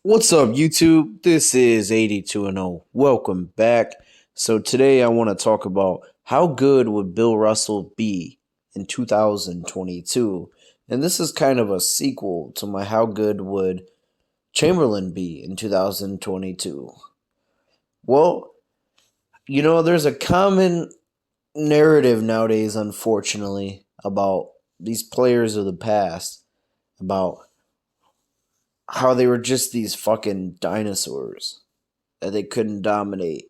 What's up, YouTube? This is 82 and 0. Welcome back. So today I want to talk about how good would Bill Russell be in 2022. And this is kind of a sequel to my how good would Chamberlain be in 2022. Well, there's a common narrative nowadays, unfortunately, about these players of the past, about how they were just these fucking dinosaurs that they couldn't dominate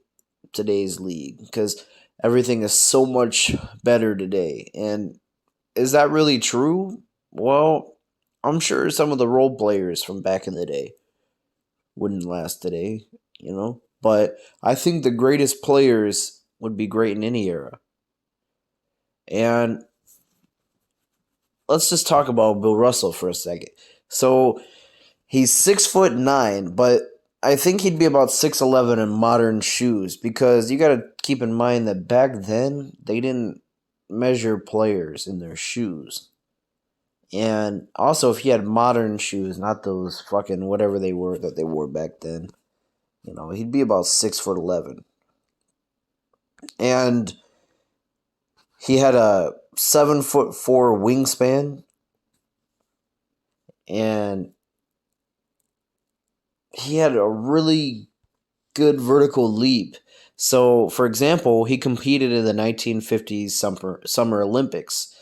today's league because everything is so much better today. And is that really true? Well, I'm sure some of the role players from back in the day wouldn't last today. But I think the greatest players would be great in any era. And let's just talk about Bill Russell for a second. So he's 6'9", but I think he'd be about 6'11" in modern shoes because you got to keep in mind that back then they didn't measure players in their shoes. And also, if he had modern shoes, not those fucking whatever they were that they wore back then, he'd be about 6'11". And he had a 7'4" wingspan, and he had a really good vertical leap. So, for example, he competed in the 1950s Summer Olympics,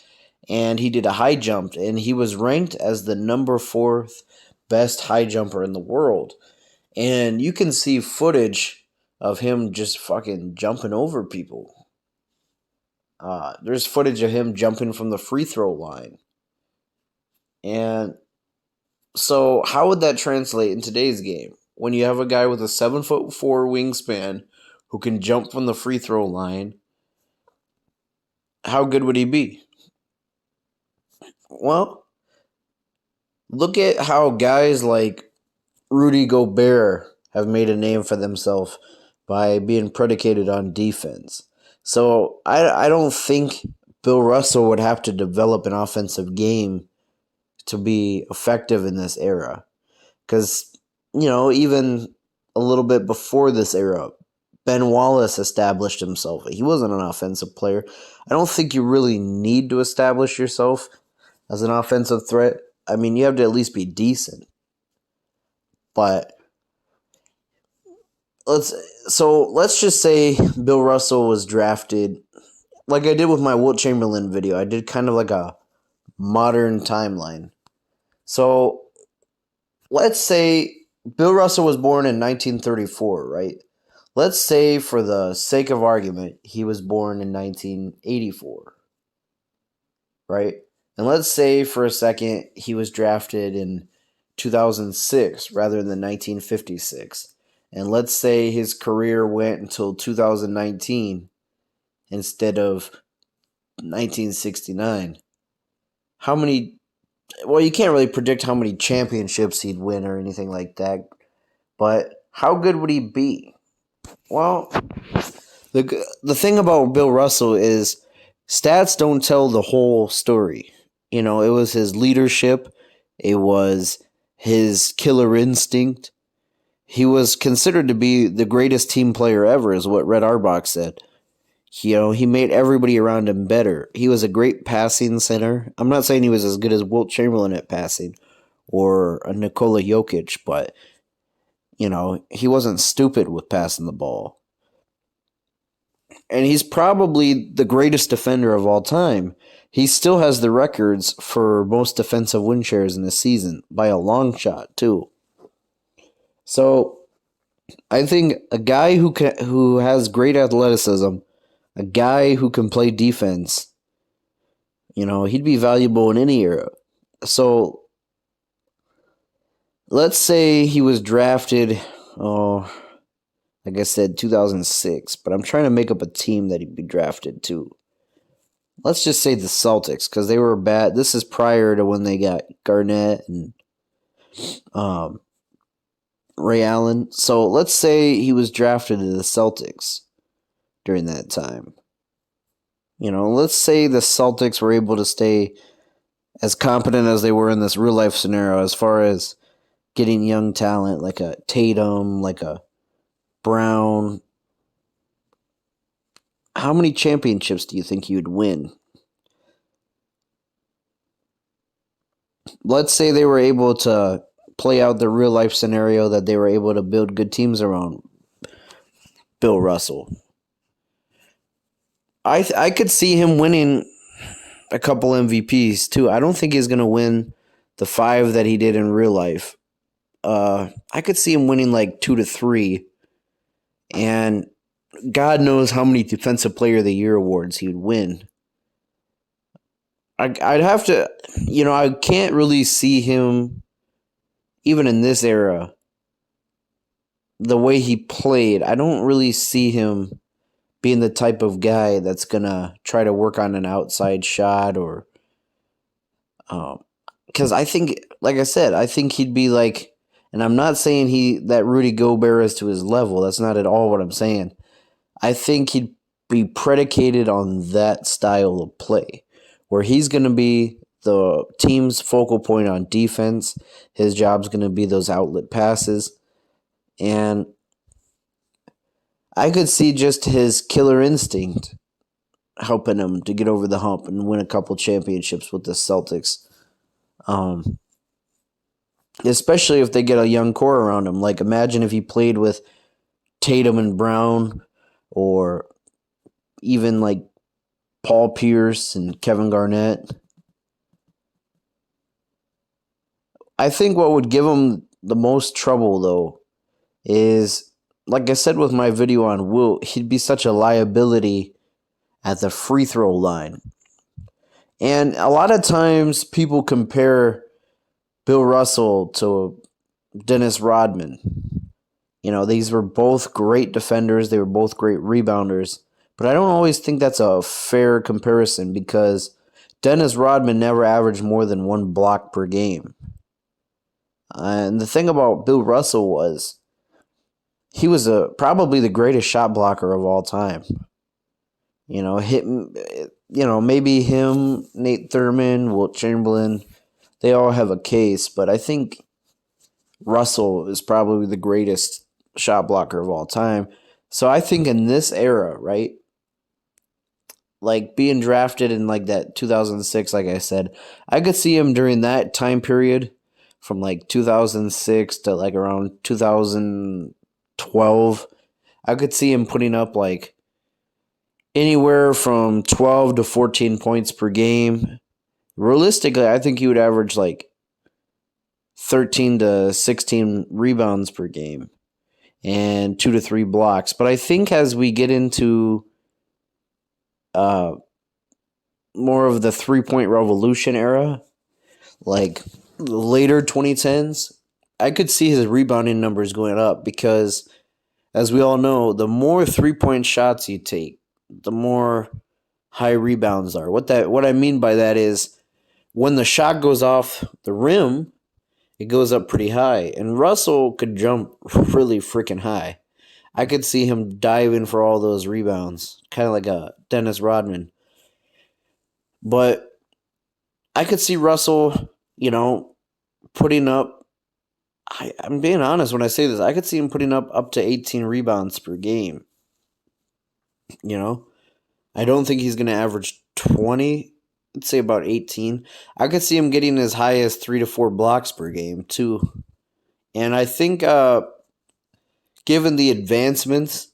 and he did a high jump, and he was ranked as the number fourth best high jumper in the world. And you can see footage of him just fucking jumping over people. There's footage of him jumping from the free throw line. And so, how would that translate in today's game? When you have a guy with a 7'4" wingspan who can jump from the free throw line, how good would he be? Well, look at how guys like Rudy Gobert have made a name for themselves by being predicated on defense. So I don't think Bill Russell would have to develop an offensive game to be effective in this era. Because, even a little bit before this era, Ben Wallace established himself. He wasn't an offensive player. I don't think you really need to establish yourself as an offensive threat. I mean, you have to at least be decent. But let's just say Bill Russell was drafted like I did with my Wilt Chamberlain video. I did kind of like a modern timeline. So let's say Bill Russell was born in 1934, right? Let's say, for the sake of argument, he was born in 1984, right? And let's say for a second he was drafted in 2006 rather than 1956. And let's say his career went until 2019 instead of 1969. How many? Well, you can't really predict how many championships he'd win or anything like that. But how good would he be? Well, the thing about Bill Russell is stats don't tell the whole story. It was his leadership, it was his killer instinct. He was considered to be the greatest team player ever, is what Red Auerbach said. He made everybody around him better. He was a great passing center. I'm not saying he was as good as Wilt Chamberlain at passing or a Nikola Jokic, but he wasn't stupid with passing the ball. And he's probably the greatest defender of all time. He still has the records for most defensive win shares in a season by a long shot, too. So, I think a guy who has great athleticism, a guy who can play defense, he'd be valuable in any era. So, let's say he was drafted, like I said, 2006, but I'm trying to make up a team that he'd be drafted to. Let's just say the Celtics, because they were bad. This is prior to when they got Garnett and Ray Allen. So let's say he was drafted to the Celtics during that time. Let's say the Celtics were able to stay as competent as they were in this real life scenario as far as getting young talent like a Tatum, like a Brown. How many championships do you think he would win? Let's say they were able to play out the real life scenario that they were able to build good teams around Bill Russell. I could see him winning a couple MVPs too. I don't think he's going to win the 5 that he did in real life. I could see him winning like 2 to 3, and God knows how many Defensive Player of the Year awards he would win. I'd have to, I can't really see him, even in this era, the way he played. I don't really see him being the type of guy that's going to try to work on an outside shot or, because I think, like I said, I think he'd be like, and I'm not saying that Rudy Gobert is to his level. That's not at all what I'm saying. I think he'd be predicated on that style of play, where he's going to be the team's focal point on defense. His job's going to be those outlet passes. And I could see just his killer instinct helping him to get over the hump and win a couple championships with the Celtics. Especially if they get a young core around him. Like, imagine if he played with Tatum and Brown, or even like Paul Pierce and Kevin Garnett. I think what would give him the most trouble, though, is, like I said with my video on Wilt, he'd be such a liability at the free throw line. And a lot of times people compare Bill Russell to Dennis Rodman. These were both great defenders. They were both great rebounders. But I don't always think that's a fair comparison, because Dennis Rodman never averaged more than 1 block per game. And the thing about Bill Russell was he was probably the greatest shot blocker of all time. Maybe him, Nate Thurman, Wilt Chamberlain, they all have a case, but I think Russell is probably the greatest shot blocker of all time. So I think in this era, right, like being drafted in like that 2006, like I said, I could see him during that time period from like 2006 to like around 2012. I could see him putting up like anywhere from 12 to 14 points per game. Realistically, I think he would average like 13 to 16 rebounds per game and 2 to 3 blocks. But I think as we get into more of the 3-point revolution era, like later 2010s, I could see his rebounding numbers going up, because as we all know, the more 3-point shots you take, the more high rebounds are. What I mean by that is when the shot goes off the rim, it goes up pretty high. And Russell could jump really freaking high. I could see him diving for all those rebounds, kind of like a Dennis Rodman. But I could see Russell, putting up, I'm being honest when I say this, I could see him putting up to 18 rebounds per game. I don't think he's going to average 20. I'd say about 18. I could see him getting as high as 3 to 4 blocks per game, too. And I think, given the advancements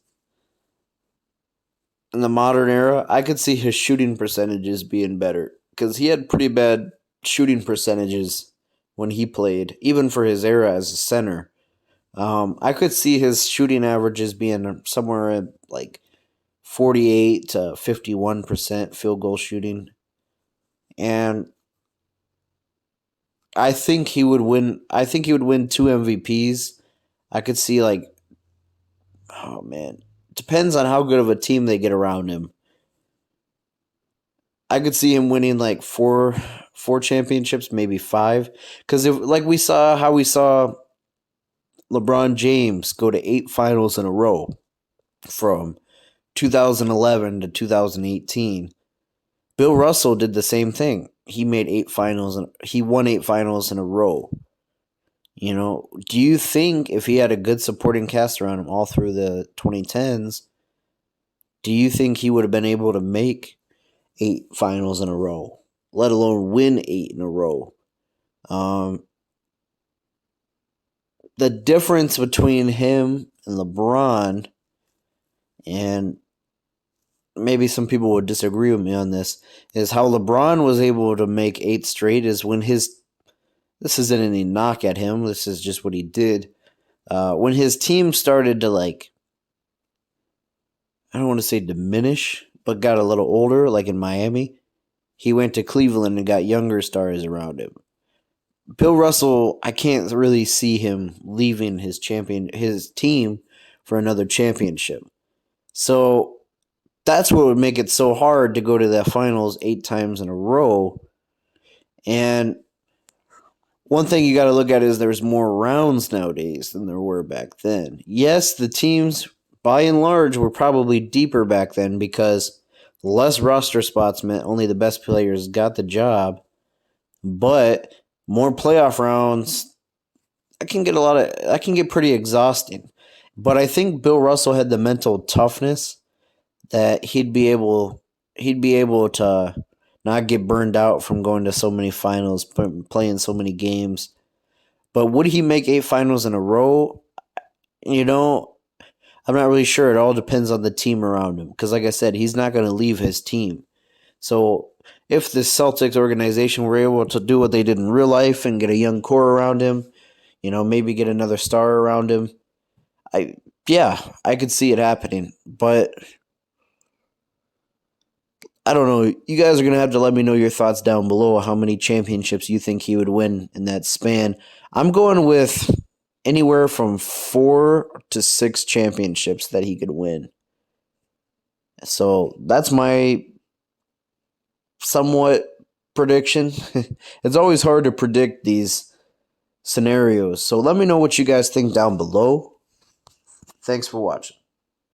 in the modern era, I could see his shooting percentages being better, because he had pretty bad shooting percentages when he played, even for his era as a center. I could see his shooting averages being somewhere at like 48 to 51% field goal shooting. And I think he would win. I think he would win 2 MVPs. I could see depends on how good of a team they get around him. I could see him winning like four championships, maybe 5. Because we saw LeBron James go to 8 finals in a row from 2011 to 2018. Bill Russell did the same thing. He made 8 finals and he won 8 finals in a row. Do you think if he had a good supporting cast around him all through the 2010s, do you think he would have been able to make 8 finals in a row, let alone win 8 in a row? Um, the difference between him and LeBron, and maybe some people would disagree with me on this, is how LeBron was able to make 8 straight is when this isn't any knock at him, this is just what he did. When his team started to, like, I don't want to say diminish, but got a little older, like in Miami, he went to Cleveland and got younger stars around him. Bill Russell, I can't really see him leaving his team for another championship. So that's what would make it so hard to go to the finals 8 times in a row. And one thing you got to look at is there's more rounds nowadays than there were back then. Yes, the teams, by and large, were probably deeper back then because less roster spots meant only the best players got the job. But more playoff rounds, that can get pretty exhausting. But I think Bill Russell had the mental toughness that he'd be able to not get burned out from going to so many finals, playing so many games. But would he make 8 finals in a row? I'm not really sure. It all depends on the team around him. Because, like I said, he's not going to leave his team. So if the Celtics organization were able to do what they did in real life and get a young core around him, maybe get another star around him, I could see it happening. But I don't know. You guys are going to have to let me know your thoughts down below. How many championships you think he would win in that span? I'm going with anywhere from 4 to 6 championships that he could win. So that's my somewhat prediction. It's always hard to predict these scenarios. So let me know what you guys think down below. Thanks for watching.